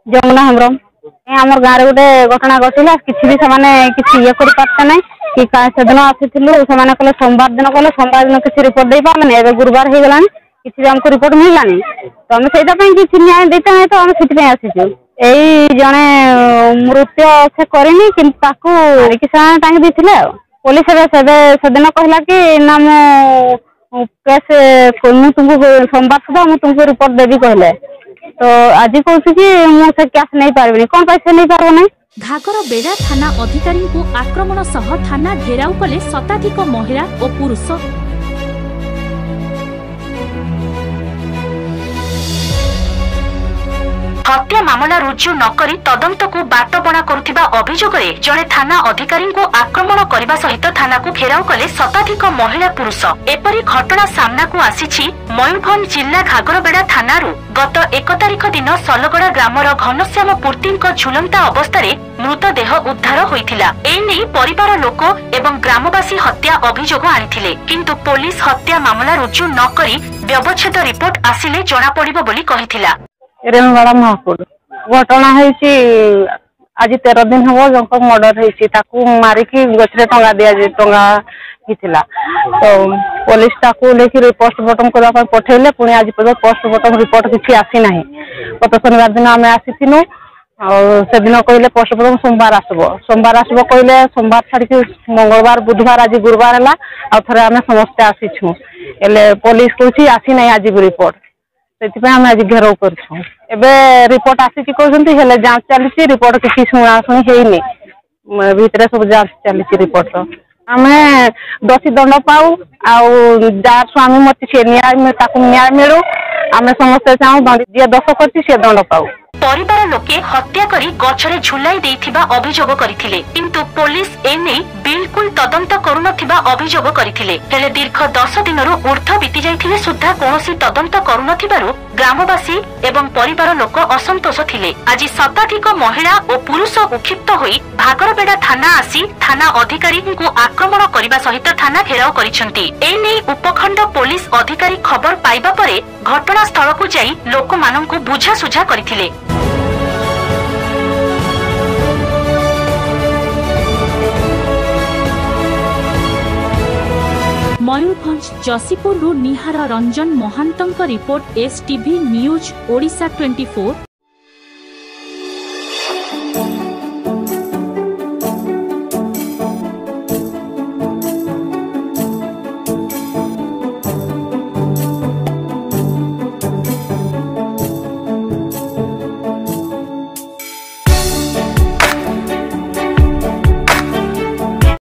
ଯମୁନା ହେମ୍ବ୍ରମ ଆମର ଗାଁରେ ଗୋଟେ ଘଟଣା ଘଟିଲା କିଛି ବି ସେମାନେ କିଛି ଇଏ କରିପାରିତେ ନାହିଁ କି ସେଦିନ ଆସିଥିଲୁ ସେମାନେ କହିଲେ ସୋମବାର ଦିନ କିଛି ରିପୋର୍ଟ ଦେଇପାରିଲାନି ଏବେ ଗୁରୁବାର ହେଇଗଲାଣି କିଛି ବି ଆମକୁ ରିପୋର୍ଟ ମିଳିଲାନି ତ ଆମେ ସେଇଟା ପାଇଁ କିଛି ନ୍ୟାୟ ଦେଇତେ ନାହିଁ ତ ଆମେ ସେଥିପାଇଁ ଆସିଛୁ ଏଇ ଜଣେ ମୃତ୍ୟୁ ସେ କରିନି କିନ୍ତୁ ତାକୁ ମାରିକି ସେମାନେ ଟାଙ୍ଗି ଦେଇଥିଲେ ଆଉ ପୋଲିସ ଏବେ ସେଦିନ କହିଲା କି ନା ମୁଁ କେସ୍ ମୁଁ ତୁମକୁ ସୋମବାର ସୁଦ୍ଧା ମୁଁ ତୁମକୁ ରିପୋର୍ଟ ଦେବି କହିଲେ तो आज कौन कि मुझे कैश नहीं पार्बनी कौन पैसे नहीं पार्ब नहीं घागरबेड़ा थाना अधिकारी को आक्रमण सह थाना घेराव कले शताधिक महिला और पुरुष। हत्या मामला रुजु नकरी तदंत को बाटबणा करुथिबा अभियोग में जड़े थाना अधिकारी को आक्रमण करने सहित थाना को घेराव कले शताधिक महिला पुरुष। एपरी घटना सामना को आसीछि मयूरभंज जिला घागरबेड़ा थानारू गत 1 तारिख दिन सलगड़ा ग्रामर घनश्याम पूर्ति झुलंता अवस्था मृतदेह उद्धार होइथिला। एने परिवार लोक एवं ग्रामवासी हत्या अभियोग आनिथिले किंतु पुलिस हत्या मामला रुजु नकरी व्यवच्छेद रिपोर्ट आसिले जना पड़िबो बोली कहिथिला। रेमगड़ा महापुर घटना आज 13 दिन हम जो मर्डर होती मारिकी गचरे टंगा दि टंगा तो पुलिस लेकिन पोस्टमार्टम करने पठेले पुणी आज पोस्टमार्टम रिपोर्ट किसी आसी ना गत शनिवार दिन आम आसीनु से दिन कहले पोस्टमार्टम सोमवार आसब कहले सोमवार छाड़ी मंगलवार बुधवार आज गुरुवार है आउ आम समस्ते आसीछू पुलिस कह आसी ना आज भी रिपोर्ट से आज घेराव कर रिपोर्ट आसिक कहते जांच चली रिपोर्ट किसी शुणाशुणी होनी भितर सब जांच चली रिपोर्ट आम दोषी दंड पाऊ जार स्वामी मत सी न्याय मिलू आम समस्ते चाहूँ जी दोष कर दंड पाऊ। परिवार लोके हत्या करी गछरे झुलाई देइथिबा अभियोग करिथिले किंतु पुलिस एने बिल्कुल तदंत करुनथिबा अभियोग करिथिले हेले दीर्घ 10 दिनरु ऊर्ध्व बीती जाइथिले सुद्धा कोनोसी तदंत करुनथिबारु ग्रामवासी एवं परिवार लोक असंतोष थिले। आज शताधिक महिला और पुरुष उक्षिप्त होई घागरबेड़ा थाना आसी थाना अधिकारी को आक्रमण करने सहित थाना घेराव करिसेंती। एने उपखंड पुलिस अधिकारी खबर पाइबा परे घटनास्थल को जाई लोक माननकु बुझासुझा करिथिले। मयूरभंज जसीपुर निहार रंजन महांतंक रिपोर्ट एसटीवी न्यूज ओडिशा 24।